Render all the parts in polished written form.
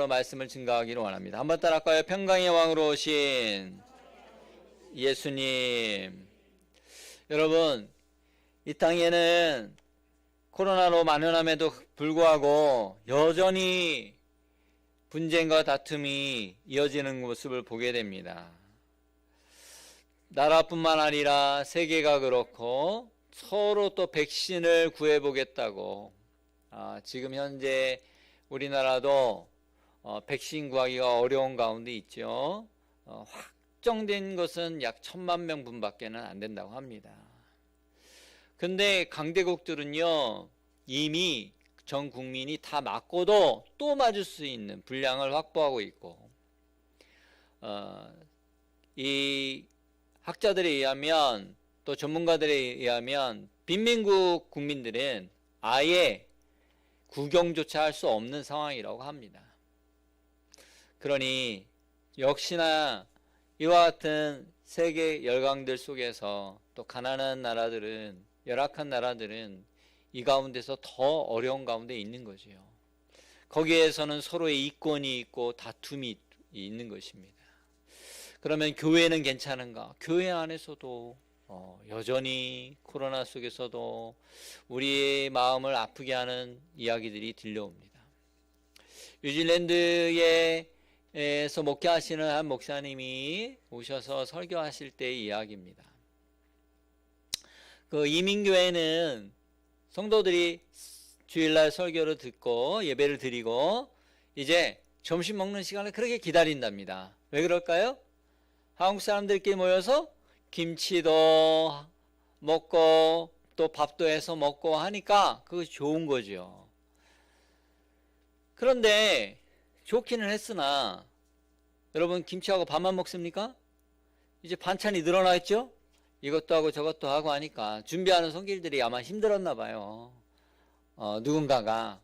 이름으로 말씀을 증거하기를 원합니다. 한번 따라할까요? 평강의 왕으로 오신 예수님. 여러분, 이 땅에는 코로나로 만연함에도 불구하고 여전히 분쟁과 다툼이 이어지는 모습을 보게 됩니다. 나라뿐만 아니라 세계가 그렇고 서로 또 백신을 구해보겠다고 지금 현재 우리나라도 백신 구하기가 어려운 가운데 있죠. 확정된 것은 약 1,000만 명분밖에는 안 된다고 합니다. 근데 강대국들은요, 이미 전 국민이 다 맞고도 또 맞을 수 있는 분량을 확보하고 있고, 이 학자들에 의하면, 또 전문가들에 의하면 빈민국 국민들은 아예 구경조차 할 수 없는 상황이라고 합니다. 그러니 역시나 이와 같은 세계 열강들 속에서 또 가난한 나라들은, 열악한 나라들은 이 가운데서 더 어려운 가운데 있는 거지요. 거기에서는 서로의 이권이 있고 다툼이 있는 것입니다. 그러면 교회는 괜찮은가? 교회 안에서도 여전히 코로나 속에서도 우리의 마음을 아프게 하는 이야기들이 들려옵니다. 뉴질랜드에서 목회하시는 한 목사님이 오셔서 설교하실 때의 이야기입니다. 그 이민교회는 성도들이 주일날 설교를 듣고 예배를 드리고 이제 점심 먹는 시간을 그렇게 기다린답니다. 왜 그럴까요? 한국 사람들끼리 모여서 김치도 먹고 또 밥도 해서 먹고 하니까 그것이 좋은 거죠. 그런데 좋기는 했으나 여러분, 김치하고 밥만 먹습니까? 이제 반찬이 늘어나겠죠? 이것도 하고 저것도 하고 하니까 준비하는 손길들이 아마 힘들었나 봐요. 누군가가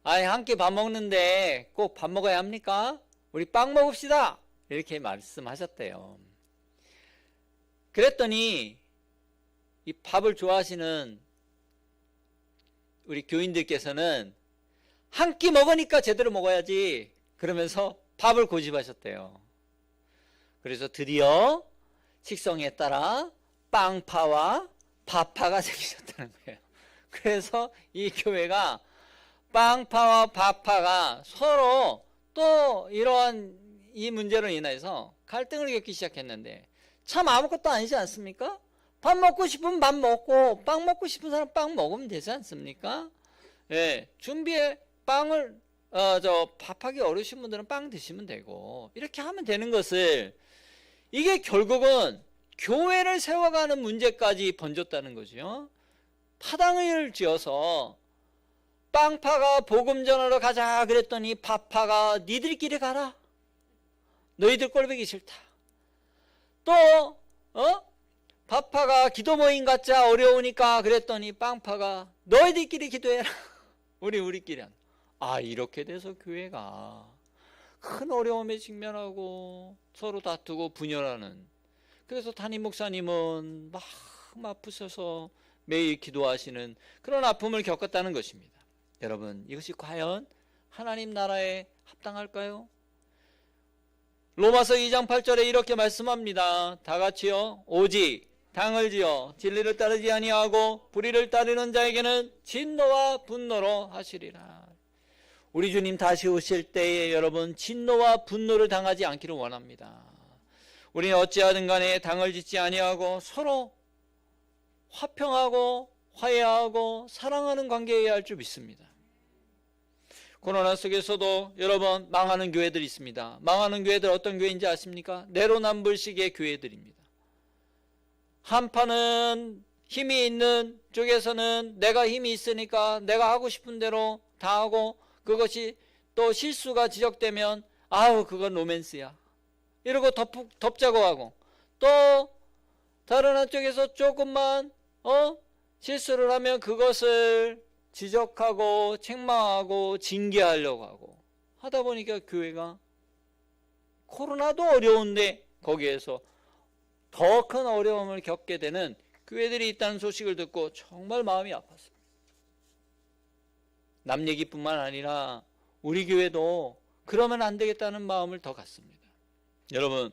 한 끼 밥 먹는데 꼭 밥 먹어야 합니까? 우리 빵 먹읍시다! 이렇게 말씀하셨대요. 그랬더니 이 밥을 좋아하시는 우리 교인들께서는 한 끼 먹으니까 제대로 먹어야지 그러면서 밥을 고집하셨대요. 그래서 드디어 식성에 따라 빵파와 밥파가 생기셨다는 거예요. 그래서 이 교회가 빵파와 밥파가 서로 또 이러한 이 문제로 인해서 갈등을 겪기 시작했는데 참 아무것도 아니지 않습니까? 밥 먹고 싶으면 밥 먹고 빵 먹고 싶은 사람 빵 먹으면 되지 않습니까? 예, 준비해 빵을 밥하기 어려우신 분들은 빵 드시면 되고 이렇게 하면 되는 것을, 이게 결국은 교회를 세워가는 문제까지 번졌다는 거죠. 파당을 지어서 빵파가 복음 전하러 가자 그랬더니 밥파가 니들끼리 가라. 너희들 꼴보기 싫다. 또 밥파가 기도 모임 갖자 어려우니까 그랬더니 빵파가 너희들끼리 기도해라. 우리끼리 한다. 이렇게 돼서 교회가 큰 어려움에 직면하고 서로 다투고 분열하는, 그래서 담임 목사님은 마음 아프셔서 매일 기도하시는 그런 아픔을 겪었다는 것입니다. 여러분, 이것이 과연 하나님 나라에 합당할까요? 로마서 2장 8절에 이렇게 말씀합니다. 다 같이요. 오직 당을 지어 진리를 따르지 아니하고 불의를 따르는 자에게는 진노와 분노로 하시리라. 우리 주님 다시 오실 때에 여러분, 진노와 분노를 당하지 않기를 원합니다. 우리는 어찌하든 간에 당을 짓지 아니하고 서로 화평하고 화해하고 사랑하는 관계여야 할 줄 믿습니다. 코로나 속에서도 여러분, 망하는 교회들이 있습니다. 망하는 교회들 어떤 교회인지 아십니까? 내로남불식의 교회들입니다. 한파는 힘이 있는 쪽에서는 내가 힘이 있으니까 내가 하고 싶은 대로 다 하고, 그것이 또 실수가 지적되면 그건 로맨스야 이러고 덮자고 하고, 또 다른 한쪽에서 조금만 실수를 하면 그것을 지적하고 책망하고 징계하려고 하고 하다 보니까 교회가 코로나도 어려운데 거기에서 더 큰 어려움을 겪게 되는 교회들이 있다는 소식을 듣고 정말 마음이 아팠습니다. 남 얘기뿐만 아니라 우리 교회도 그러면 안 되겠다는 마음을 더 갖습니다. 여러분,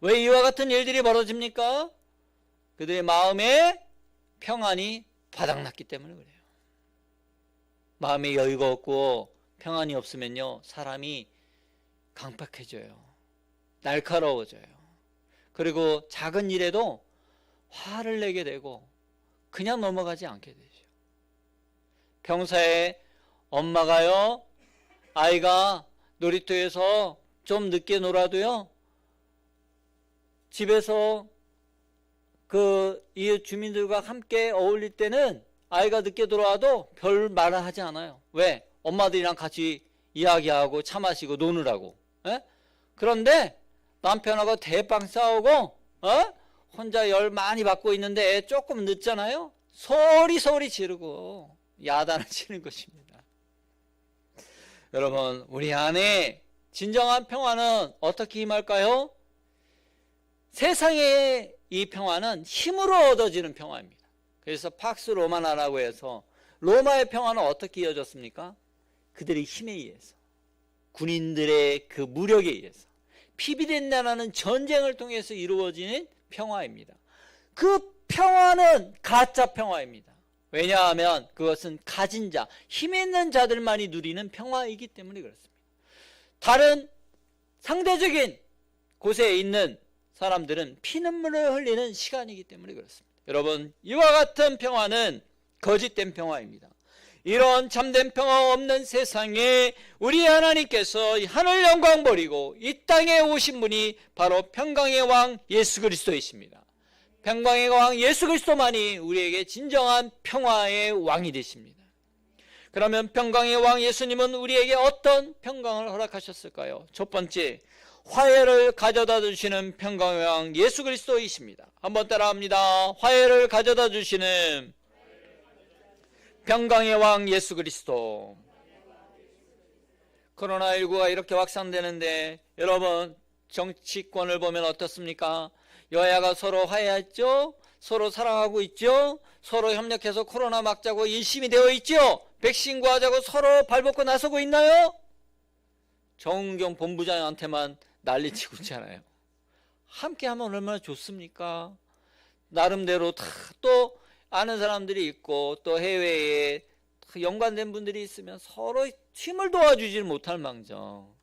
왜 이와 같은 일들이 벌어집니까? 그들의 마음에 평안이 바닥났기 때문에 그래요. 마음에 여유가 없고 평안이 없으면요, 사람이 강팍해져요. 날카로워져요. 그리고 작은 일에도 화를 내게 되고 그냥 넘어가지 않게 되죠. 평소에 엄마가요, 아이가 놀이터에서 좀 늦게 놀아도요, 집에서 그 이웃 주민들과 함께 어울릴 때는 아이가 늦게 들어와도 별 말을 하지 않아요. 왜? 엄마들이랑 같이 이야기하고 차 마시고 노느라고. 에? 그런데 남편하고 대빵 싸우고 혼자 열 많이 받고 있는데 애 조금 늦잖아요. 소리 지르고 야단을 치는 것입니다. 여러분, 우리 안에 진정한 평화는 어떻게 임할까요? 세상의 이 평화는 힘으로 얻어지는 평화입니다. 그래서 팍스 로마나라고 해서 로마의 평화는 어떻게 이어졌습니까? 그들의 힘에 의해서, 군인들의 그 무력에 의해서, 피비린내나는 전쟁을 통해서 이루어지는 평화입니다. 그 평화는 가짜 평화입니다. 왜냐하면 그것은 가진 자, 힘 있는 자들만이 누리는 평화이기 때문에 그렇습니다. 다른 상대적인 곳에 있는 사람들은 피눈물을 흘리는 시간이기 때문에 그렇습니다. 여러분, 이와 같은 평화는 거짓된 평화입니다. 이런 참된 평화 없는 세상에 우리 하나님께서 하늘 영광 버리고 이 땅에 오신 분이 바로 평강의 왕 예수 그리스도이십니다. 평강의 왕 예수 그리스도만이 우리에게 진정한 평화의 왕이 되십니다. 그러면 평강의 왕 예수님은 우리에게 어떤 평강을 허락하셨을까요? 첫 번째, 화해를 가져다 주시는 평강의 왕 예수 그리스도이십니다. 한번 따라합니다. 화해를 가져다 주시는 평강의 왕 예수 그리스도. 코로나19가 이렇게 확산되는데 여러분, 정치권을 보면 어떻습니까? 여야가 서로 화해했죠? 서로 사랑하고 있죠? 서로 협력해서 코로나 막자고 일심이 되어 있죠? 백신 구하자고 서로 발벗고 나서고 있나요? 정은경 본부장한테만 난리치고 있잖아요. 함께하면 얼마나 좋습니까? 나름대로 다 또 아는 사람들이 있고 또 해외에 연관된 분들이 있으면 서로 힘을 도와주질 못할 망정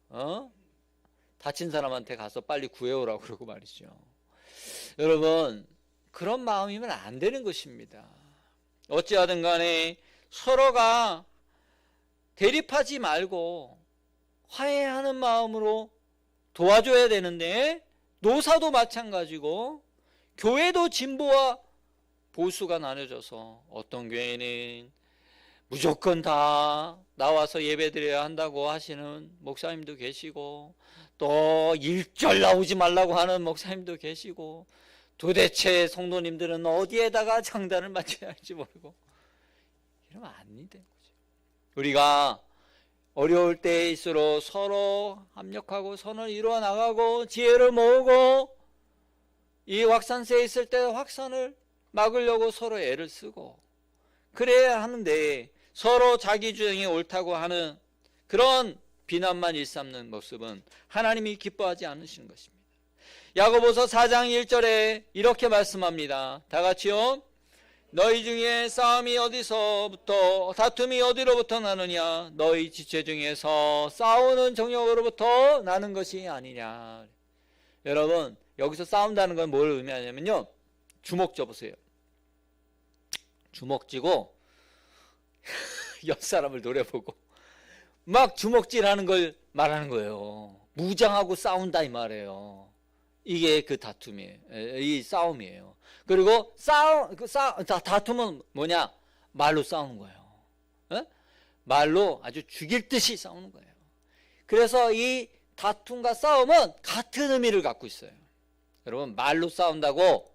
다친 사람한테 가서 빨리 구해오라고 그러고 말이죠. 여러분, 그런 마음이면 안 되는 것입니다. 어찌하든 간에 서로가 대립하지 말고 화해하는 마음으로 도와줘야 되는데, 노사도 마찬가지고 교회도 진보와 보수가 나눠져서 어떤 교회는 무조건 다 나와서 예배드려야 한다고 하시는 목사님도 계시고, 또 일절 나오지 말라고 하는 목사님도 계시고, 도대체 성도님들은 어디에다가 장단을 맞춰야 할지 모르고, 이러면 안 되는 거죠. 우리가 어려울 때일수록 서로 합력하고 선을 이루어 나가고 지혜를 모으고, 이 확산세에 있을 때 확산을 막으려고 서로 애를 쓰고 그래야 하는데, 서로 자기 주장이 옳다고 하는 그런 비난만 일삼는 모습은 하나님이 기뻐하지 않으시는 것입니다. 야고보서 4장 1절에 이렇게 말씀합니다. 다 같이요. 너희 중에 싸움이 어디서부터, 다툼이 어디로부터 나느냐? 너희 지체 중에서 싸우는 정욕으로부터 나는 것이 아니냐. 여러분, 여기서 싸운다는 건 뭘 의미하냐면요, 주먹 쥐어보세요. 주먹 쥐고 옆 사람을 노려보고 막 주먹질하는 걸 말하는 거예요. 무장하고 싸운다 이 말이에요. 이게 그 다툼이에요. 이 싸움이에요. 그리고 다툼은 뭐냐? 말로 싸우는 거예요. 말로 아주 죽일 듯이 싸우는 거예요. 그래서 이 다툼과 싸움은 같은 의미를 갖고 있어요. 여러분, 말로 싸운다고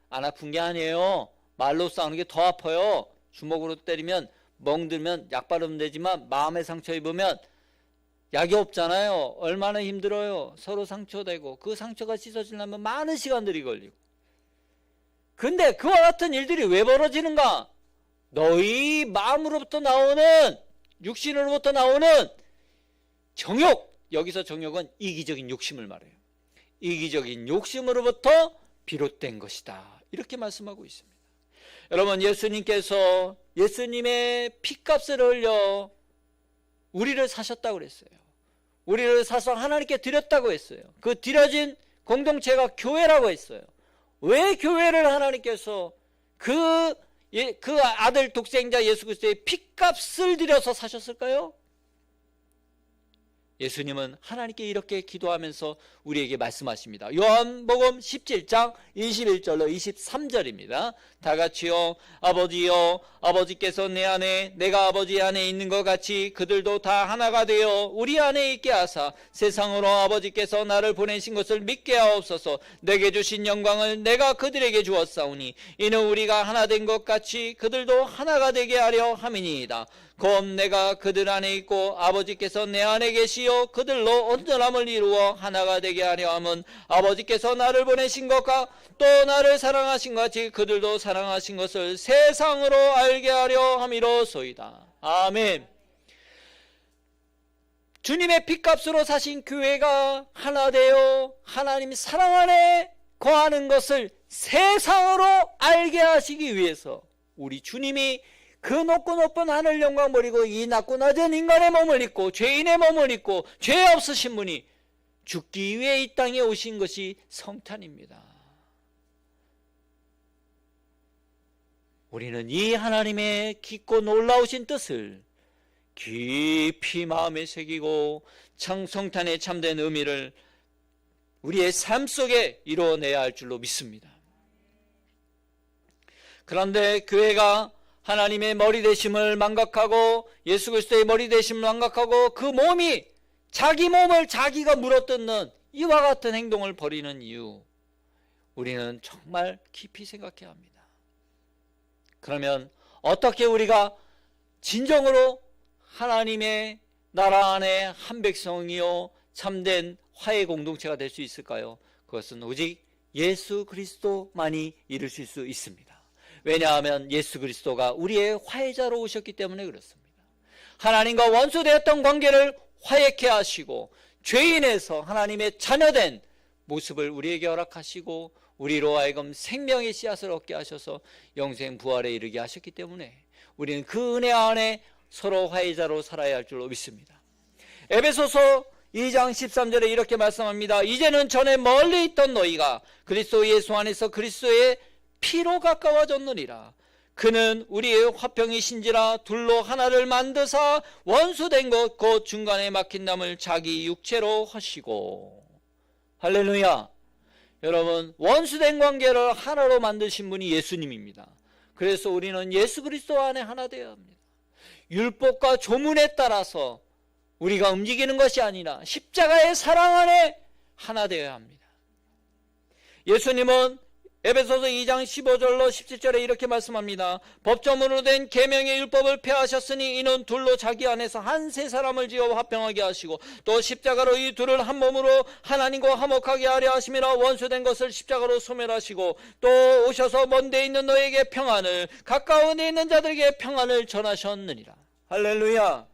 안 아픈 게 아니에요. 말로 싸우는 게 더 아파요. 주먹으로 때리면 멍들면 약 바르면 되지만 마음의 상처 입으면 약이 없잖아요. 얼마나 힘들어요. 서로 상처되고 그 상처가 씻어지려면 많은 시간들이 걸리고. 근데 그와 같은 일들이 왜 벌어지는가? 너희 마음으로부터 나오는, 육신으로부터 나오는 정욕, 여기서 정욕은 이기적인 욕심을 말해요. 이기적인 욕심으로부터 비롯된 것이다, 이렇게 말씀하고 있습니다. 여러분, 예수님께서 예수님의 피값을 흘려 우리를 사셨다고 그랬어요. 우리를 사서 하나님께 드렸다고 했어요. 그 드려진 공동체가 교회라고 했어요. 왜 교회를 하나님께서 그 아들 독생자 예수 그리스도의 피값을 들여서 사셨을까요? 예수님은 하나님께 이렇게 기도하면서 우리에게 말씀하십니다. 요한복음 17장 21절로 23절입니다. 다 같이요. 아버지여, 아버지께서 내 안에 내가 아버지 안에 있는 것 같이 그들도 다 하나가 되어 우리 안에 있게 하사 세상으로 아버지께서 나를 보내신 것을 믿게 하옵소서. 내게 주신 영광을 내가 그들에게 주었사오니 이는 우리가 하나 된 것 같이 그들도 하나가 되게 하려 함이니이다. 곧 내가 그들 안에 있고 아버지께서 내 안에 계시어 그들로 온전함을 이루어 하나가 되게 하려 함은 아버지께서 나를 보내신 것과 또 나를 사랑하신 것 같이 그들도 사랑하신 것을 세상으로 알게 하려 함이로소이다. 아멘. 주님의 피값으로 사신 교회가 하나 되어 하나님 사랑 안에 거하는 것을 세상으로 알게 하시기 위해서 우리 주님이 그 높고 높은 하늘 영광 버리고 이 낮고 낮은 인간의 몸을 입고 죄인의 몸을 입고 죄 없으신 분이 죽기 위해 이 땅에 오신 것이 성탄입니다. 우리는 이 하나님의 깊고 놀라우신 뜻을 깊이 마음에 새기고 성탄의 참된 의미를 우리의 삶 속에 이루어내야 할 줄로 믿습니다. 그런데 교회가 하나님의 머리 되심을 망각하고 예수 그리스도의 머리 되심을 망각하고 그 몸이 자기 몸을 자기가 물어뜯는 이와 같은 행동을 벌이는 이유, 우리는 정말 깊이 생각해야 합니다. 그러면 어떻게 우리가 진정으로 하나님의 나라 안에 한 백성이요 참된 화해 공동체가 될 수 있을까요? 그것은 오직 예수 그리스도만이 이룰 수 있습니다. 왜냐하면 예수 그리스도가 우리의 화해자로 오셨기 때문에 그렇습니다. 하나님과 원수되었던 관계를 화해케 하시고 죄인에서 하나님의 자녀된 모습을 우리에게 허락하시고 우리로 하여금 생명의 씨앗을 얻게 하셔서 영생 부활에 이르게 하셨기 때문에 우리는 그 은혜 안에 서로 화해자로 살아야 할 줄로 믿습니다. 에베소서 2장 13절에 이렇게 말씀합니다. 이제는 전에 멀리 있던 너희가 그리스도 예수 안에서 그리스도의 피로 가까워졌느니라. 그는 우리의 화평이신지라 둘로 하나를 만드사 원수된 것 곧 중간에 막힌 남을 자기 육체로 하시고. 할렐루야. 여러분, 원수된 관계를 하나로 만드신 분이 예수님입니다. 그래서 우리는 예수 그리스도 안에 하나 되어야 합니다. 율법과 조문에 따라서 우리가 움직이는 것이 아니라 십자가의 사랑 안에 하나 되어야 합니다. 예수님은 에베소서 2장 15절로 17절에 이렇게 말씀합니다. 법조문으로 된 계명의 율법을 폐하셨으니 이는 둘로 자기 안에서 한 세 사람을 지어 화평하게 하시고 또 십자가로 이 둘을 한 몸으로 하나님과 화목하게 하려 하심이라. 원수된 것을 십자가로 소멸하시고 또 오셔서 먼 데 있는 너에게 평안을 가까운 데 있는 자들에게 평안을 전하셨느니라. 할렐루야.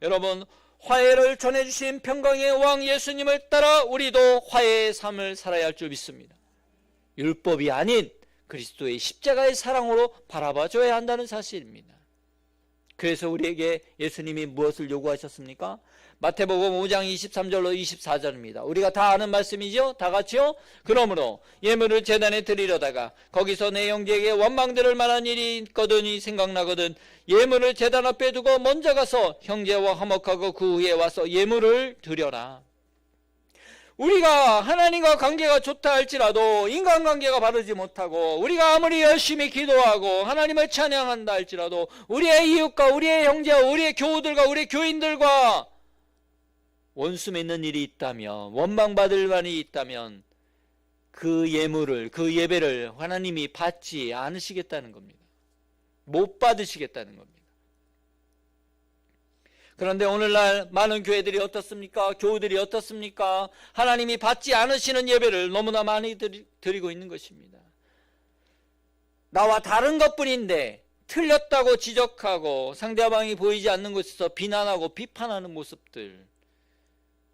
여러분, 화해를 전해주신 평강의 왕 예수님을 따라 우리도 화해의 삶을 살아야 할 줄 믿습니다. 율법이 아닌 그리스도의 십자가의 사랑으로 바라봐줘야 한다는 사실입니다. 그래서 우리에게 예수님이 무엇을 요구하셨습니까? 마태복음 5장 23절로 24절입니다. 우리가 다 아는 말씀이죠? 다 같이요? 그러므로 예물을 제단에 드리려다가 거기서 내 형제에게 원망들을 만한 일이 있거든이 생각나거든 예물을 제단 앞에 두고 먼저 가서 형제와 화목하고 그 후에 와서 예물을 드려라. 우리가 하나님과 관계가 좋다 할지라도 인간관계가 바르지 못하고 우리가 아무리 열심히 기도하고 하나님을 찬양한다 할지라도 우리의 이웃과 우리의 형제와 우리의 교우들과 우리의 교인들과 원수 맺는 일이 있다면, 원망받을 만이 있다면 그 예물을, 그 예배를 하나님이 받지 않으시겠다는 겁니다. 못 받으시겠다는 겁니다. 그런데 오늘날 많은 교회들이 어떻습니까? 교우들이 어떻습니까? 하나님이 받지 않으시는 예배를 너무나 많이 드리고 있는 것입니다. 나와 다른 것뿐인데 틀렸다고 지적하고 상대방이 보이지 않는 곳에서 비난하고 비판하는 모습들,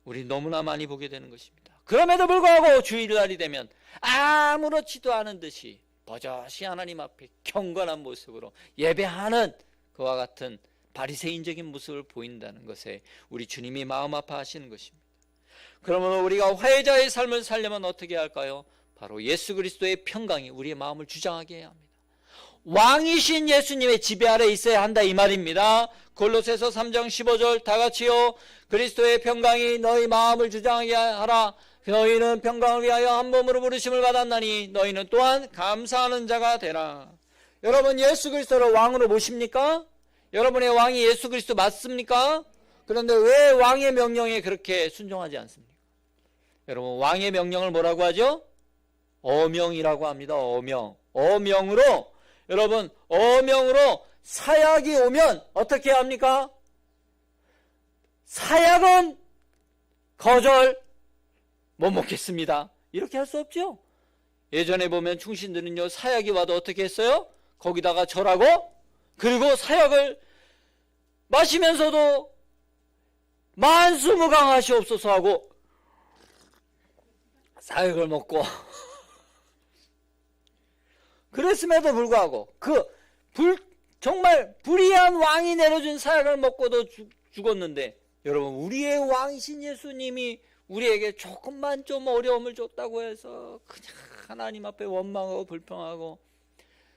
우리 너무나 많이 보게 되는 것입니다. 그럼에도 불구하고 주일날이 되면 아무렇지도 않은 듯이 버젓이 하나님 앞에 경건한 모습으로 예배하는 그와 같은 바리새인적인 모습을 보인다는 것에 우리 주님이 마음 아파하시는 것입니다. 그러면 우리가 화해자의 삶을 살려면 어떻게 할까요? 바로 예수 그리스도의 평강이 우리의 마음을 주장하게 해야 합니다. 왕이신 예수님의 지배 아래 있어야 한다 이 말입니다. 골로새서 3장 15절 다 같이요. 그리스도의 평강이 너희 마음을 주장하게 하라. 너희는 평강을 위하여 한 몸으로 부르심을 받았나니 너희는 또한 감사하는 자가 되라. 여러분 예수 그리스도를 왕으로 모십니까? 여러분의 왕이 예수 그리스도 맞습니까? 그런데 왜 왕의 명령에 그렇게 순종하지 않습니까? 여러분 왕의 명령을 뭐라고 하죠? 어명이라고 합니다. 어명으로 여러분 어명으로 사약이 오면 어떻게 합니까? 사약은 거절 못 먹겠습니다. 이렇게 할 수 없죠. 예전에 보면 충신들은요 사약이 와도 어떻게 했어요? 거기다가 절하고 그리고 사약을 마시면서도 만수무강하시옵소서 하고 사약을 먹고 그랬음에도 불구하고 정말 불의한 왕이 내려준 사약을 먹고도 죽었는데 여러분 우리의 왕이신 예수님이 우리에게 조금만 좀 어려움을 줬다고 해서 그냥 하나님 앞에 원망하고 불평하고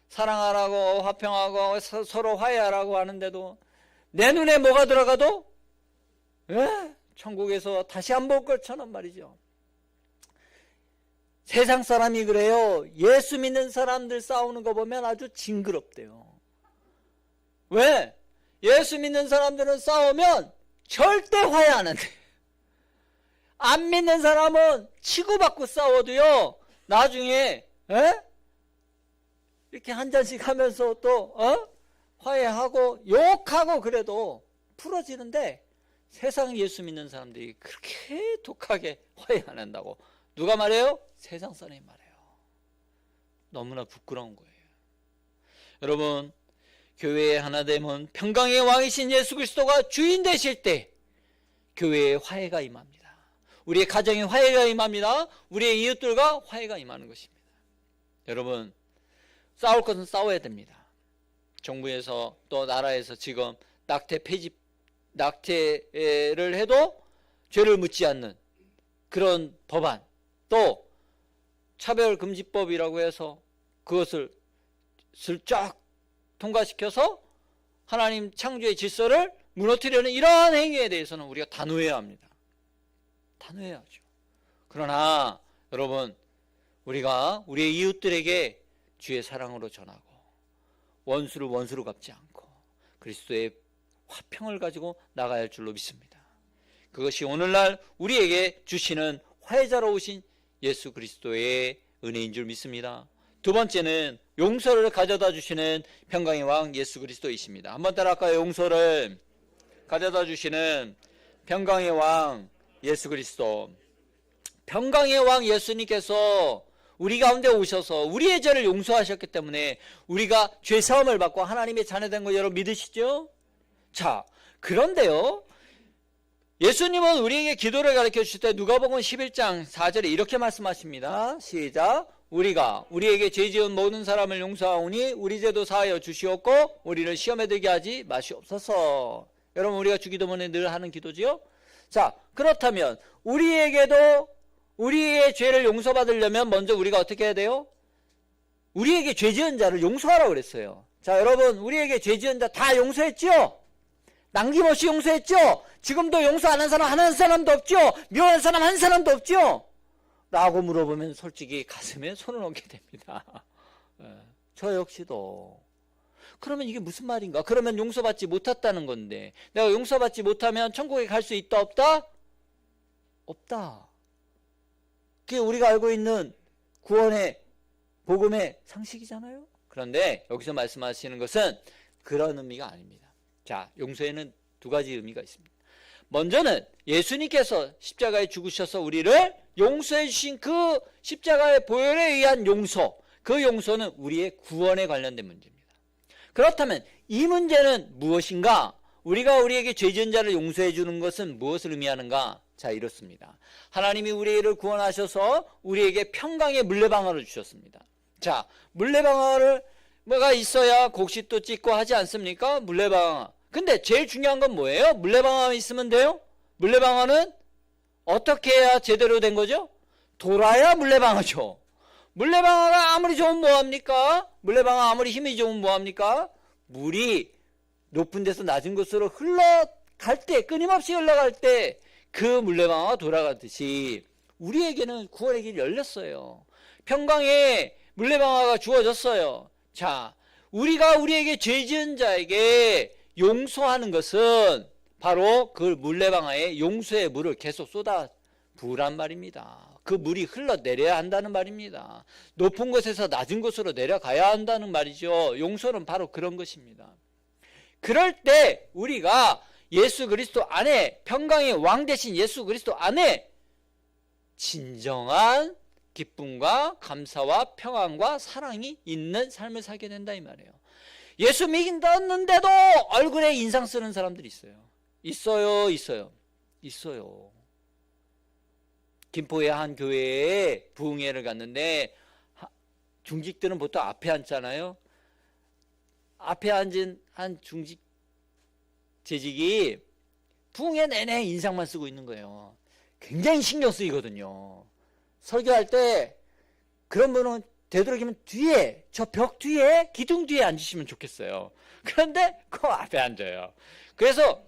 사랑하라고 화평하고 서로 화해하라고 하는데도 내 눈에 뭐가 들어가도 천국에서 다시 안 볼 것처럼 말이죠. 세상 사람이 그래요. 예수 믿는 사람들 싸우는 거 보면 아주 징그럽대요. 왜? 예수 믿는 사람들은 싸우면 절대 화해 안 한대. 안 믿는 사람은 치고받고 싸워도요 나중에 이렇게 한 잔씩 하면서 또 화해하고 욕하고 그래도 풀어지는데 세상 예수 믿는 사람들이 그렇게 독하게 화해 안 한다고 누가 말해요? 세상 사람이 말해요. 너무나 부끄러운 거예요. 여러분 교회의 하나됨은 평강의 왕이신 예수 그리스도가 주인 되실 때 교회에 화해가 임합니다. 우리의 가정에 화해가 임합니다. 우리의 이웃들과 화해가 임하는 것입니다. 여러분 싸울 것은 싸워야 됩니다. 정부에서 또 나라에서 지금 낙태를 해도 죄를 묻지 않는 그런 법안 또 차별금지법이라고 해서 그것을 슬쩍 통과시켜서 하나님 창조의 질서를 무너뜨리려는 이러한 행위에 대해서는 우리가 단호해야 합니다. 단호해야죠. 그러나 여러분 우리가 우리의 이웃들에게 주의 사랑으로 전하고 원수를 원수로 갚지 않고 그리스도의 화평을 가지고 나가야 할 줄로 믿습니다. 그것이 오늘날 우리에게 주시는 화해자로 오신 예수 그리스도의 은혜인 줄 믿습니다. 두 번째는 용서를 가져다 주시는 평강의 왕 예수 그리스도이십니다. 한번 따라할까요? 용서를 가져다 주시는 평강의 왕 예수 그리스도. 평강의 왕 예수님께서 우리 가운데 오셔서 우리의 죄를 용서하셨기 때문에 우리가 죄사함을 받고 하나님의 자녀된 거 여러분 믿으시죠? 자, 그런데요 예수님은 우리에게 기도를 가르쳐 주실 때 누가복음 11장 4절에 이렇게 말씀하십니다. 시작. 우리가 우리에게 죄 지은 모든 사람을 용서하오니 우리 죄도 사하여 주시옵고 우리를 시험에 들게 하지 마시옵소서. 여러분 우리가 주기도문에 늘 하는 기도지요? 자, 그렇다면 우리에게도 우리의 죄를 용서받으려면 먼저 우리가 어떻게 해야 돼요? 우리에게 죄 지은 자를 용서하라고 그랬어요. 자, 여러분 우리에게 죄 지은 자 다 용서했죠? 남김없이 용서했죠? 지금도 용서 안 한 사람 한 사람도 없죠? 미워한 사람 한 사람도 없죠? 라고 물어보면 솔직히 가슴에 손을 얹게 됩니다. 저 역시도. 그러면 이게 무슨 말인가? 그러면 용서받지 못했다는 건데 내가 용서받지 못하면 천국에 갈 수 있다 없다? 없다. 그게 우리가 알고 있는 구원의 복음의 상식이잖아요. 그런데 여기서 말씀하시는 것은 그런 의미가 아닙니다. 자, 용서에는 두 가지 의미가 있습니다. 먼저는 예수님께서 십자가에 죽으셔서 우리를 용서해 주신 그 십자가의 보혈에 의한 용서, 그 용서는 우리의 구원에 관련된 문제입니다. 그렇다면 이 문제는 무엇인가? 우리가 우리에게 죄 지은 자를 용서해 주는 것은 무엇을 의미하는가? 자, 이렇습니다. 하나님이 우리를 구원하셔서 우리에게 평강의 물레방아를 주셨습니다. 자, 물레방아를 뭐가 있어야 곡식도 찢고 하지 않습니까? 물레방아. 근데 제일 중요한 건 뭐예요? 물레방아만 있으면 돼요? 물레방아는 어떻게 해야 제대로 된 거죠? 돌아야 물레방아죠. 물레방아가 아무리 좋으면 뭐합니까? 물레방아 아무리 힘이 좋으면 뭐합니까? 물이 높은 데서 낮은 곳으로 흘러갈 때, 끊임없이 흘러갈 때 그 물레방아가 돌아가듯이 우리에게는 구원의 길이 열렸어요. 평강의 물레방아가 주어졌어요. 자, 우리가 우리에게 죄 지은 자에게 용서하는 것은 바로 그 물레방아에 용서의 물을 계속 쏟아 부으란 말입니다. 그 물이 흘러내려야 한다는 말입니다. 높은 곳에서 낮은 곳으로 내려가야 한다는 말이죠. 용서는 바로 그런 것입니다. 그럴 때 우리가 예수 그리스도 안에, 평강의 왕 대신 예수 그리스도 안에 진정한 기쁨과 감사와 평안과 사랑이 있는 삶을 살게 된다 이 말이에요. 예수 믿었는데도 얼굴에 인상 쓰는 사람들이 있어요. 있어요. 김포의 한 교회에 부흥회를 갔는데 중직들은 보통 앞에 앉잖아요. 앞에 앉은 한 중직 재직이 부흥회 내내 인상만 쓰고 있는 거예요. 굉장히 신경 쓰이거든요. 설교할 때 그런 분은 되도록이면 뒤에, 저 벽 뒤에, 기둥 뒤에 앉으시면 좋겠어요. 그런데 그 앞에 앉아요. 그래서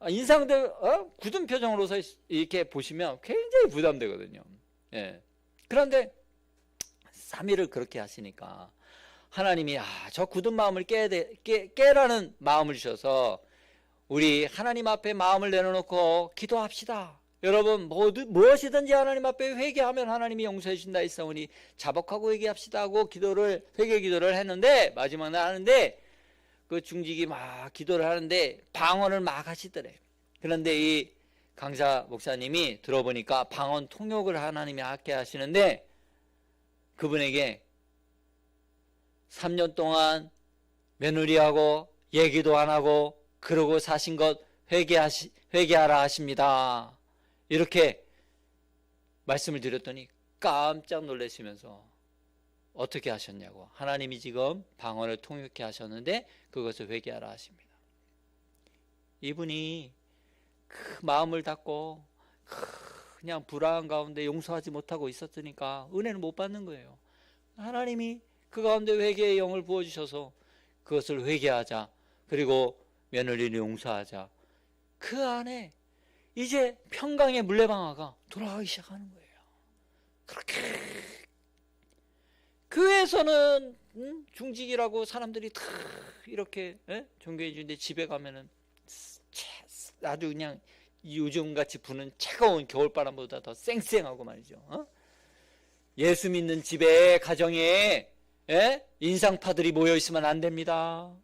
인상들 굳은 표정으로 이렇게 보시면 굉장히 부담되거든요. 예. 그런데 3일을 그렇게 하시니까 하나님이 저 굳은 마음을 깨라는 마음을 주셔서 우리 하나님 앞에 마음을 내려놓고 기도합시다. 여러분 무엇이든지 하나님 앞에 회개하면 하나님이 용서해 주신다 했사오니 자복하고 회개합시다 하고 회개 기도를 했는데 마지막 날 하는데 그 중직이 막 기도를 하는데 방언을 막 하시더래. 그런데 이 강사 목사님이 들어보니까 방언 통역을 하나님이 하게 하시는데 그분에게 3년 동안 며느리하고 얘기도 안 하고 그러고 사신 것 회개하라 하십니다. 이렇게 말씀을 드렸더니 깜짝 놀라시면서 어떻게 하셨냐고. 하나님이 지금 방언을 통역해 하셨는데 그것을 회개하라 하십니다. 이분이 그 마음을 닫고 그냥 불안한 가운데 용서하지 못하고 있었으니까 은혜는 못 받는 거예요. 하나님이 그 가운데 회개의 영을 부어주셔서 그것을 회개하자. 그리고 며느리를 용서하자. 그 안에 이제 평강의 물레방아가 돌아가기 시작하는 거예요. 그렇게 교회에서는 중직이라고 사람들이 다 이렇게 존경해 주는데 집에 가면은 아주 그냥 요즘같이 부는 차가운 겨울바람보다 더 쌩쌩하고 말이죠. 예수 믿는 집에 가정에 인상파들이 모여 있으면 안 됩니다.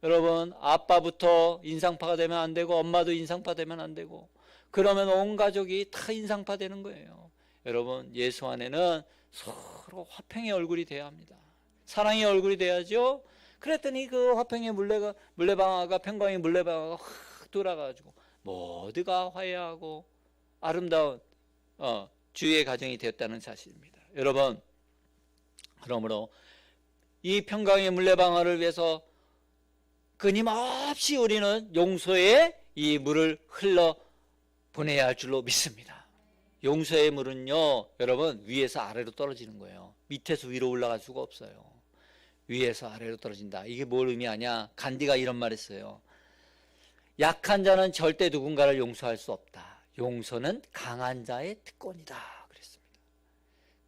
여러분, 아빠부터 인상파가 되면 안 되고 엄마도 인상파 되면 안 되고 그러면 온 가족이 다 인상파 되는 거예요. 여러분, 예수 안에는 서로 화평의 얼굴이 돼야 합니다. 사랑의 얼굴이 돼야죠. 그랬더니 그 화평의 물레방아가 평강의 물레방아가 확 돌아가지고 모두가 화해하고 아름다운 주의 가정이 되었다는 사실입니다. 여러분, 그러므로 이 평강의 물레방아를 위해서 끊임없이 우리는 용서의 이 물을 흘러 보내야 할 줄로 믿습니다. 용서의 물은요, 여러분, 위에서 아래로 떨어지는 거예요. 밑에서 위로 올라갈 수가 없어요. 위에서 아래로 떨어진다. 이게 뭘 의미하냐? 간디가 이런 말 했어요. 약한 자는 절대 누군가를 용서할 수 없다. 용서는 강한 자의 특권이다. 그랬습니다.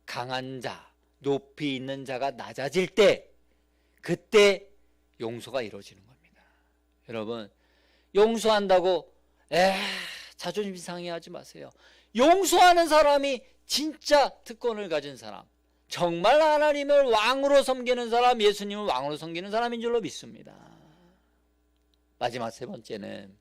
강한 자, 높이 있는 자가 낮아질 때, 그때 용서가 이루어지는 겁니다. 여러분, 용서한다고 자존심 상해하지 마세요. 용서하는 사람이 진짜 특권을 가진 사람, 정말 하나님을 왕으로 섬기는 사람, 예수님을 왕으로 섬기는 사람인 줄로 믿습니다. 마지막 세 번째는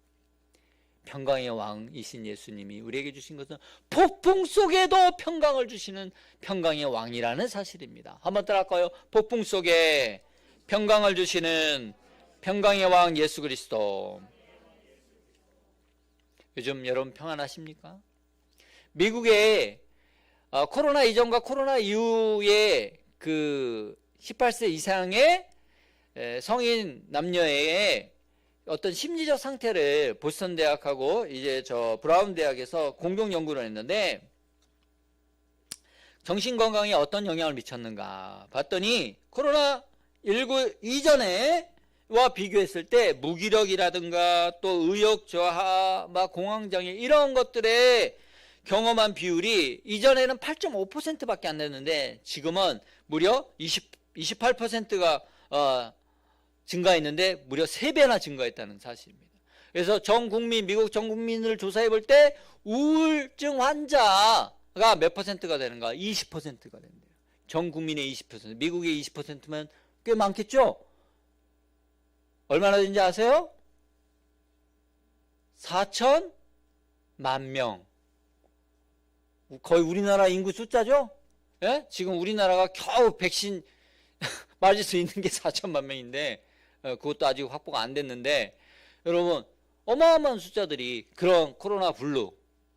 평강의 왕이신 예수님이 우리에게 주신 것은 폭풍 속에도 평강을 주시는 평강의 왕이라는 사실입니다. 한번 따라할까요? 폭풍 속에 평강을 주시는 평강의 왕 예수 그리스도. 요즘 여러분 평안하십니까? 미국의 코로나 이전과 코로나 이후에 그 18세 이상의 성인 남녀의 어떤 심리적 상태를 보스턴 대학하고 이제 저 브라운 대학에서 공동 연구를 했는데 정신 건강에 어떤 영향을 미쳤는가 봤더니 코로나19 이전에와 비교했을 때 무기력이라든가 또 의욕 저하, 막 공황장애 이런 것들의 경험한 비율이 이전에는 8.5%밖에 안 됐는데 지금은 무려 28%가 증가했는데 무려 3배나 증가했다는 사실입니다. 그래서 미국 전 국민을 조사해 볼 때 우울증 환자가 몇 퍼센트가 되는가? 20%가 된대요. 전 국민의 20%. 미국의 20%면 꽤 많겠죠? 얼마나 되는지 아세요? 4천만 명. 거의 우리나라 인구 숫자죠? 예? 지금 우리나라가 겨우 백신 맞을 수 있는 게 4천만 명인데 그것도 아직 확보가 안 됐는데 여러분 어마어마한 숫자들이 그런 코로나 블루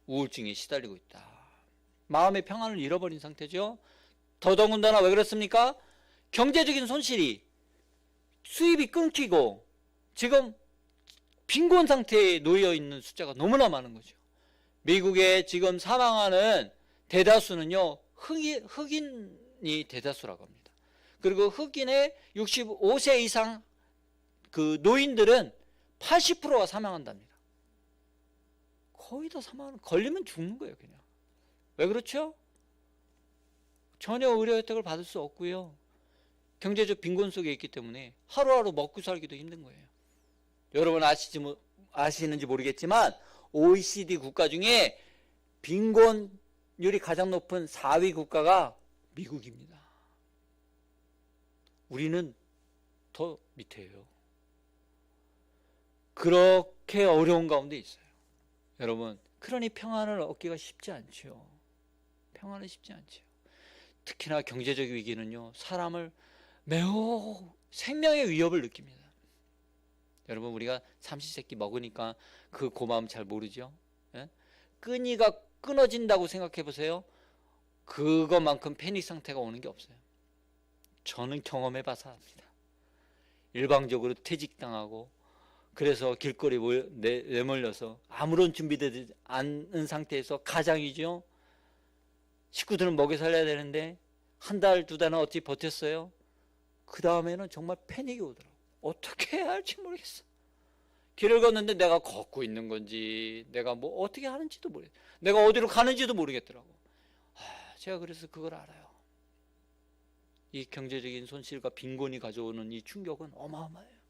우울증에 시달리고 있다. 마음의 평안을 잃어버린 상태죠. 더더군다나 왜 그렇습니까? 경제적인 손실이 수입이 끊기고 지금 빈곤 상태에 놓여 있는 숫자가 너무나 많은 거죠. 미국에 지금 사망하는 대다수는요 흑인이 대다수라고 합니다. 그리고 흑인의 65세 이상 그 노인들은 80%가 사망한답니다. 거의 다 걸리면 죽는 거예요, 그냥. 왜 그렇죠? 전혀 의료 혜택을 받을 수 없고요. 경제적 빈곤 속에 있기 때문에 하루하루 먹고 살기도 힘든 거예요. 여러분 아시는지 모르겠지만 OECD 국가 중에 빈곤율이 가장 높은 4위 국가가 미국입니다. 우리는 더 밑에요. 그렇게 어려운 가운데 있어요. 여러분, 그러니 평안을 얻기가 쉽지 않죠. 평안은 쉽지 않죠. 특히나 경제적 위기는요, 사람을 매우 생명의 위협을 느낍니다. 여러분, 우리가 삼시세끼 먹으니까 그 고마움 잘 모르죠? 예? 끈이가 끊어진다고 생각해 보세요. 그것만큼 패닉 상태가 오는 게 없어요. 저는 경험해 봐서 압니다. 일방적으로 퇴직당하고 그래서 길거리에 내몰려서 아무런 준비되지 않은 상태에서 가장이죠. 식구들은 먹여 살려야 되는데 한 달, 두 달은 어찌 버텼어요. 그 다음에는 정말 패닉이 오더라고요. 어떻게 해야 할지 모르겠어. 길을 걷는데 내가 걷고 있는 건지 내가 뭐 어떻게 하는지도 모르겠어요. 내가 어디로 가는지도 모르겠더라고. 제가 그래서 그걸 알아요. 이 경제적인 손실과 빈곤이 가져오는 이 충격은 어마어마해요.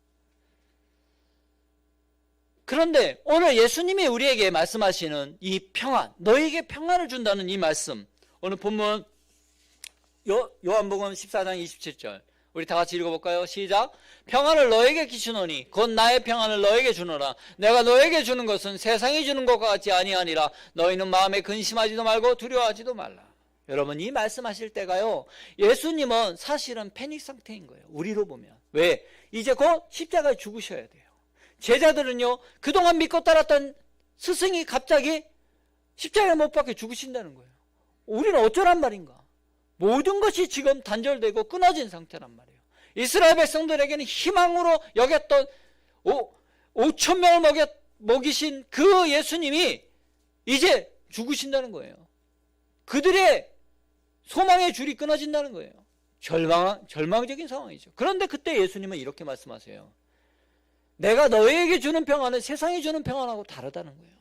그런데 오늘 예수님이 우리에게 말씀하시는 이 평안, 너에게 평안을 준다는 이 말씀, 오늘 본문 요한복음 14장 27절 우리 다 같이 읽어볼까요? 시작. 평안을 너에게 끼치노니 곧 나의 평안을 너에게 주노라. 내가 너에게 주는 것은 세상이 주는 것과 같지 아니하니라. 너희는 마음에 근심하지도 말고 두려워하지도 말라. 여러분, 이 말씀하실 때가요, 예수님은 사실은 패닉 상태인 거예요. 우리로 보면. 왜? 이제 곧 십자가에 죽으셔야 돼요. 제자들은요, 그동안 믿고 따랐던 스승이 갑자기 십자가에 못 박혀 죽으신다는 거예요. 우리는 어쩌란 말인가? 모든 것이 지금 단절되고 끊어진 상태란 말이에요. 이스라엘 백성들에게는 희망으로 여겼던 5천 명을 먹이신 그 예수님이 이제 죽으신다는 거예요. 그들의 소망의 줄이 끊어진다는 거예요. 절망적인 상황이죠. 그런데 그때 예수님은 이렇게 말씀하세요. 내가 너희에게 주는 평안은 세상이 주는 평안하고 다르다는 거예요.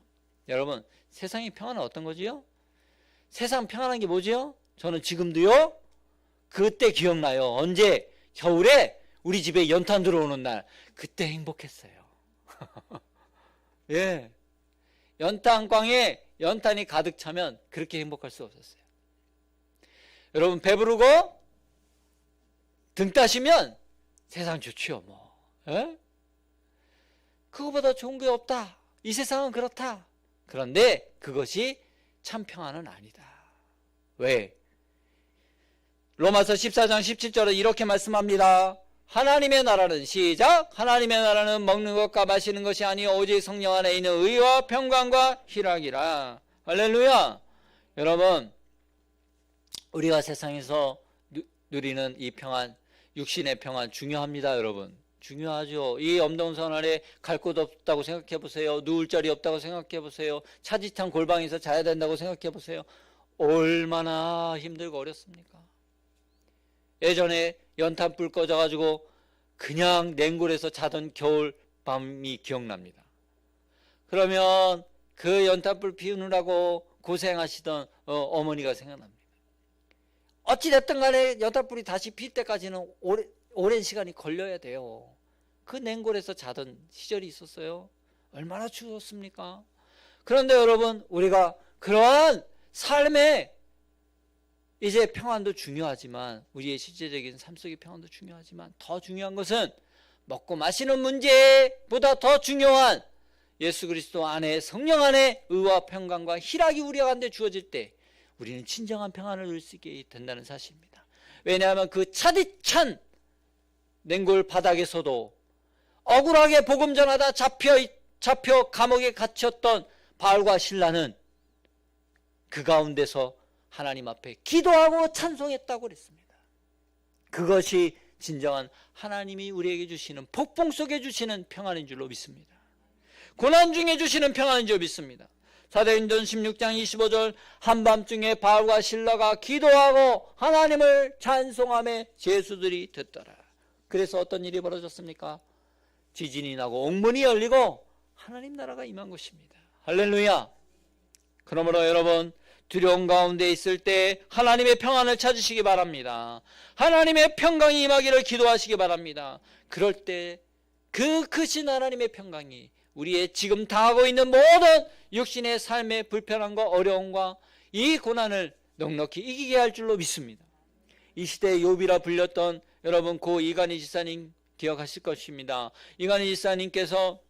여러분, 세상의 평안은 어떤 거지요? 세상 평안한 게 뭐지요? 저는 지금도요, 그때 기억나요. 언제? 겨울에 우리 집에 연탄 들어오는 날. 그때 행복했어요. 예. 연탄광에 연탄이 가득 차면 그렇게 행복할 수 없었어요. 여러분, 배부르고 등 따시면 세상 좋지요, 뭐. 예? 그거보다 좋은 게 없다. 이 세상은 그렇다. 그런데 그것이 참 평안은 아니다. 왜? 로마서 14장 17절은 이렇게 말씀합니다. 하나님의 나라는 시작. 하나님의 나라는 먹는 것과 마시는 것이 아니요 오직 성령 안에 있는 의와 평강과 희락이라. 할렐루야. 여러분, 우리가 세상에서 누리는 이 평안, 육신의 평안 중요합니다. 여러분, 중요하죠. 이 엄동선 아래 갈 곳 없다고 생각해 보세요. 누울 자리 없다고 생각해 보세요. 차디찬 골방에서 자야 된다고 생각해 보세요. 얼마나 힘들고 어렵습니까? 예전에 연탄불 꺼져가지고 그냥 냉골에서 자던 겨울 밤이 기억납니다. 그러면 그 연탄불 피우느라고 고생하시던 어머니가 생각납니다. 어찌됐든 간에 연탄불이 다시 필 때까지는 오랜 시간이 걸려야 돼요. 그 냉골에서 자던 시절이 있었어요. 얼마나 추웠습니까? 그런데 여러분, 우리가 그러한 삶의 이제 평안도 중요하지만, 우리의 실제적인 삶 속의 평안도 중요하지만, 더 중요한 것은 먹고 마시는 문제보다 더 중요한 예수 그리스도 안에, 성령 안에 의와 평강과 희락이 우리 가운데 주어질 때 우리는 진정한 평안을 누릴 수 있게 된다는 사실입니다. 왜냐하면 그 차디찬 냉골 바닥에서도 억울하게 복음 전하다 잡혀 감옥에 갇혔던 바울과 실라는 그 가운데서 하나님 앞에 기도하고 찬송했다고 그랬습니다. 그것이 진정한 하나님이 우리에게 주시는, 폭풍 속에 주시는 평안인 줄로 믿습니다. 고난 중에 주시는 평안인 줄 믿습니다. 사도행전 16장 25절, 한밤중에 바울과 실라가 기도하고 하나님을 찬송하며 제수들이 듣더라. 그래서 어떤 일이 벌어졌습니까? 지진이 나고 옥문이 열리고 하나님 나라가 임한 것입니다. 할렐루야. 그러므로 여러분, 두려움 가운데 있을 때 하나님의 평안을 찾으시기 바랍니다. 하나님의 평강이 임하기를 기도하시기 바랍니다. 그럴 때 그 크신 하나님의 평강이 우리의 지금 당하고 있는 모든 육신의 삶의 불편함과 어려움과 이 고난을 넉넉히 이기게 할 줄로 믿습니다. 이 시대의 욥이라 불렸던 여러분, 고 이간희 지사님 기억하실 것입니다. 이간희 지사님께서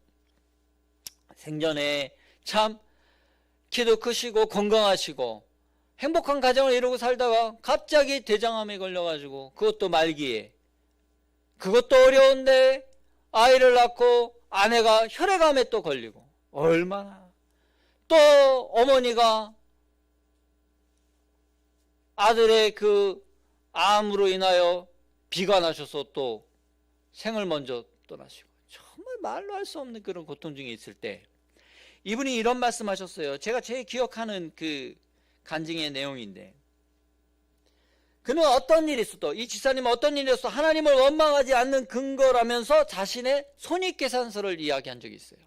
생전에 참 키도 크시고 건강하시고 행복한 가정을 이루고 살다가 갑자기 대장암에 걸려가지고, 그것도 말기에, 그것도 어려운데 아이를 낳고 아내가 혈액암에 또 걸리고, 얼마나, 또 어머니가 아들의 그 암으로 인하여 비가 나셔서 또 생을 먼저 떠나시고, 정말 말로 할 수 없는 그런 고통 중에 있을 때 이분이 이런 말씀하셨어요. 제가 제일 기억하는 그 간증의 내용인데, 그는 어떤 일이 있어도, 이 지사님은 어떤 일이 있어도 하나님을 원망하지 않는 근거라면서 자신의 손익계산서를 이야기한 적이 있어요.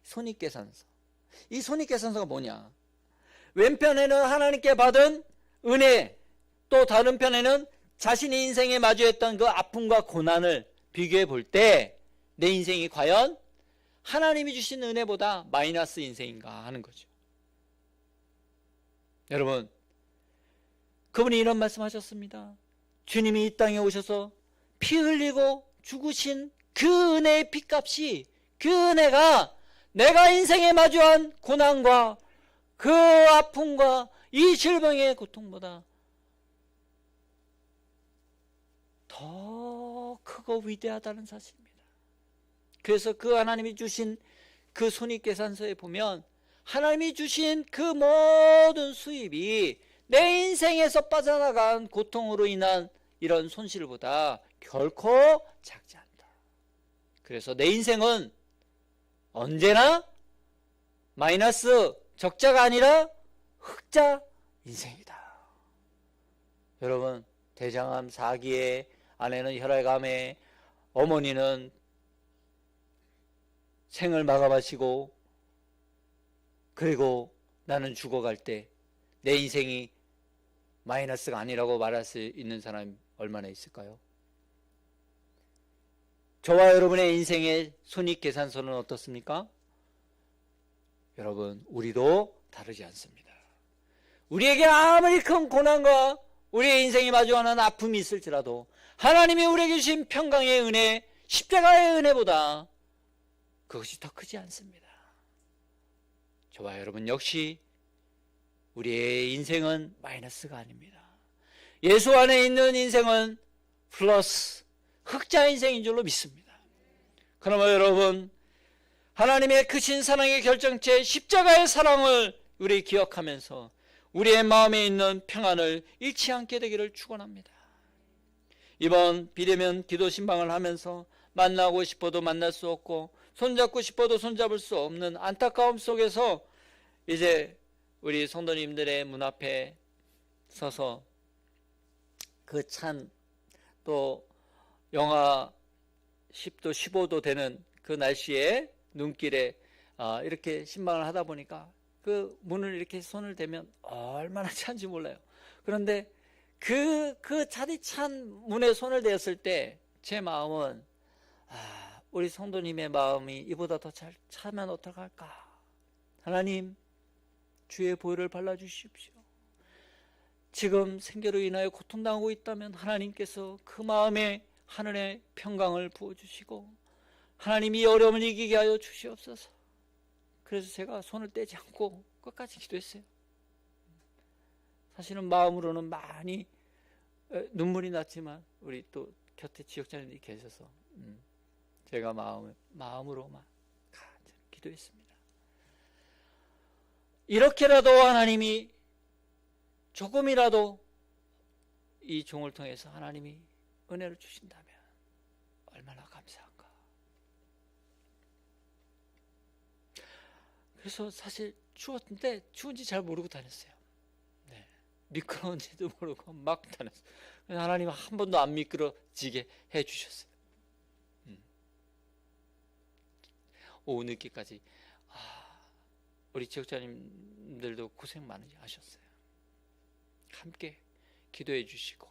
손익계산서. 이 손익계산서가 뭐냐? 왼편에는 하나님께 받은 은혜, 또 다른 편에는 자신의 인생에 마주했던 그 아픔과 고난을 비교해 볼 때 내 인생이 과연 하나님이 주신 은혜보다 마이너스 인생인가 하는 거죠. 여러분, 그분이 이런 말씀하셨습니다. 주님이 이 땅에 오셔서 피 흘리고 죽으신 그 은혜의 피값이, 그 은혜가 내가 인생에 마주한 고난과 그 아픔과 이 질병의 고통보다 더 크고 위대하다는 사실입니다. 그래서 그 하나님이 주신 그 손익계산서에 보면 하나님이 주신 그 모든 수입이 내 인생에서 빠져나간 고통으로 인한 이런 손실보다 결코 작지 않다. 그래서 내 인생은 언제나 마이너스, 적자가 아니라 흑자 인생이다. 여러분, 대장암 4기에 아내는 혈액암에, 어머니는 생을 마감하시고, 그리고 나는 죽어갈 때 내 인생이 마이너스가 아니라고 말할 수 있는 사람이 얼마나 있을까요? 저와 여러분의 인생의 손익계산서는 어떻습니까? 여러분, 우리도 다르지 않습니다. 우리에게 아무리 큰 고난과 우리의 인생이 마주하는 아픔이 있을지라도 하나님이 우리에게 주신 평강의 은혜, 십자가의 은혜보다 그것이 더 크지 않습니다. 저와 여러분 역시 우리의 인생은 마이너스가 아닙니다. 예수 안에 있는 인생은 플러스, 흑자 인생인 줄로 믿습니다. 그러면 여러분, 하나님의 크신 사랑의 결정체 십자가의 사랑을 우리 기억하면서 우리의 마음에 있는 평안을 잃지 않게 되기를 축원합니다. 이번 비대면 기도 신방을 하면서 만나고 싶어도 만날 수 없고 손잡고 싶어도 손잡을 수 없는 안타까움 속에서 이제 우리 성도님들의 문 앞에 서서 그 찬 또 영하 10도 15도 되는 그 날씨에 눈길에 이렇게 신방을 하다 보니까 그 문을 이렇게 손을 대면 얼마나 찬지 몰라요. 그런데 그 자리 찬 문에 손을 대었을 때 제 마음은 우리 성도님의 마음이 이보다 더 잘 차면 어떡할까. 하나님 주의 보혈을 발라주십시오. 지금 생계로 인하여 고통당하고 있다면 하나님께서 그 마음에 하늘의 평강을 부어주시고 하나님이 어려움을 이기게 하여 주시옵소서. 그래서 제가 손을 떼지 않고 끝까지 기도했어요. 사실은 마음으로는 많이 눈물이 났지만 우리 또 곁에 지역자님들이 계셔서 제가 마음으로만 간절히 기도했습니다. 이렇게라도 하나님이 조금이라도 이 종을 통해서 하나님이 은혜를 주신다면 얼마나 감사한가. 그래서 사실 추웠는데 추운지 잘 모르고 다녔어요. 네. 미끄러운지도 모르고 막 다녔어요. 하나님 한 번도 안 미끄러지게 해주셨어요. 오후 늦게까지 우리 지역자님들도 고생 많이 하셨어요. 함께 기도해 주시고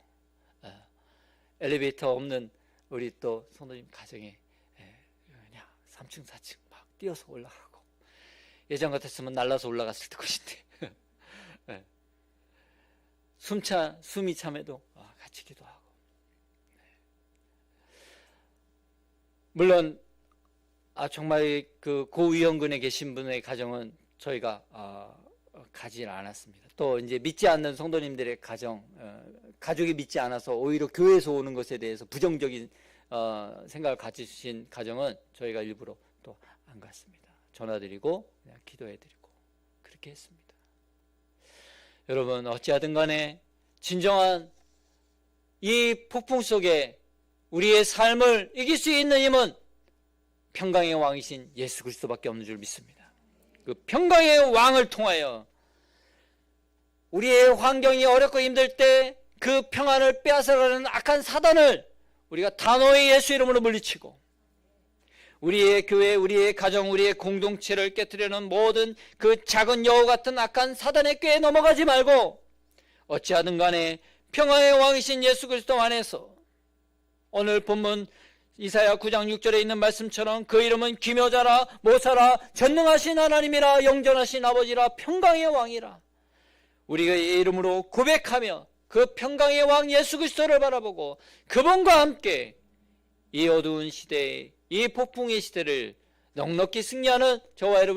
엘리베이터 없는 우리 또 성도님 가정에 그냥 3층 4층 막 뛰어서 올라가고 예전 같았으면 날라서 올라갔을 것인데 숨이 참해도 같이 기도하고 물론 정말 그 고위험군에 계신 분의 가정은 저희가 가지 않았습니다. 또 이제 믿지 않는 성도님들의 가족이 믿지 않아서 오히려 교회에서 오는 것에 대해서 부정적인 생각을 가지신 가정은 저희가 일부러 또 안 갔습니다. 전화드리고 그냥 기도해드리고 그렇게 했습니다. 여러분 어찌하든 간에 진정한 이 폭풍 속에 우리의 삶을 이길 수 있는 힘은 평강의 왕이신 예수 그리스도밖에 없는 줄 믿습니다. 그 평강의 왕을 통하여 우리의 환경이 어렵고 힘들 때 그 평안을 빼앗아가는 악한 사단을 우리가 단호히 예수 이름으로 물리치고 우리의 교회, 우리의 가정, 우리의 공동체를 깨뜨리는 모든 그 작은 여우 같은 악한 사단의 꾀에 넘어가지 말고 어찌하든 간에 평화의 왕이신 예수 그리스도 안에서 오늘 본문 이사야 9장 6절에 있는 말씀처럼 그 이름은 기묘자라 모사라 전능하신 하나님이라 영전하신 아버지라 평강의 왕이라 우리가 이 이름으로 고백하며 그 평강의 왕 예수 그리스도를 바라보고 그분과 함께 이 어두운 시대에 이 폭풍의 시대를 넉넉히 승리하는 저와 여러분이